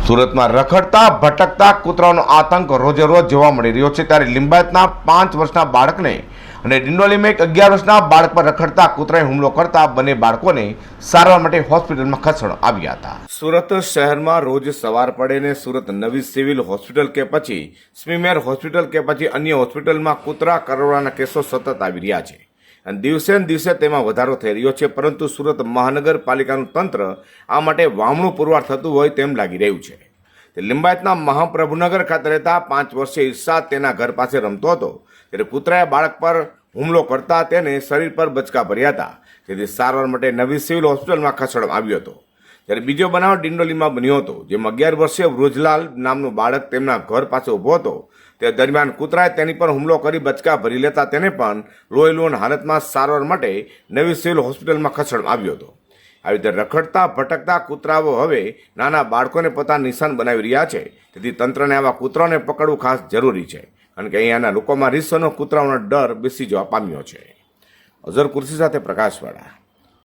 સુરતમાં રખડતા ભટકતા કૂતરાનો આતંક રોજે રોજ જોવા મળી રહ્યો છે, ત્યારે લિંબાયતના 5 વર્ષના બાળકને અને ડિંડોલીમાં એક 11 વર્ષના બાળક પર રખડતા કૂતરાએ હુમલો કરતા બંને બાળકોને સારવાર માટે હોસ્પિટલમાં ખસેડવામાં આવ્યા હતા. સુરત શહેરમાં રોજ સવાર પડે ને સુરત નવી સિવિલ હોસ્પિટલ કે પછી સ્મીમેર હોસ્પિટલ કે પછી અન્ય હોસ્પિટલમાં કૂતરા કરડવાના કેસો સતત આવી રહ્યા છે અને દિવસે ને દિવસે તેમાં વધારો થઈ રહ્યો છે. પરંતુ સુરત મહાનગરપાલિકાનું તંત્ર આ માટે વામણું પુરવાર થતું હોય તેમ લાગી રહ્યું છે. લિંબાયતના મહાપ્રભુનગર ખાતે રહેતા 5 વર્ષીય ઇરશાદ તેના ઘર પાસે રમતો હતો ત્યારે કૂતરાએ બાળક પર હુમલો કરતા તેને શરીર પર બચકા ભર્યા હતા, જેથી સારવાર માટે નવી સિવિલ હોસ્પિટલમાં ખસેડવામાં આવ્યો હતો. ત્યારે બીજો બનાવ ડિંડોલીમાં બન્યો હતો, જેમાં 11 વર્ષીય વૃજલાલ નામનું બાળક તેમના ઘર પાસે ઊભો હતો. તે દરમિયાન કૂતરાએ તેની પર હુમલો કરી બચકા ભરી લેતા તેને પણ લોહીલુહાણ હાલતમાં સારવાર માટે નવી સિવિલ હોસ્પિટલમાં ખસેડવામાં આવ્યો હતો. આવી રીતે રખડતા ભટકતા કૂતરાઓ હવે નાના બાળકોને પોતાના નિશાન બનાવી રહ્યા છે, તેથી તંત્રને આવા કૂતરાઓને પકડવું ખાસ જરૂરી છે, કારણ કે અહીંયાના લોકોમાં રીસનો કૂતરાઓનો ડર બેસી જવા પામ્યો છે. અઝર કુર્સી સાથે પ્રકાશવાળા.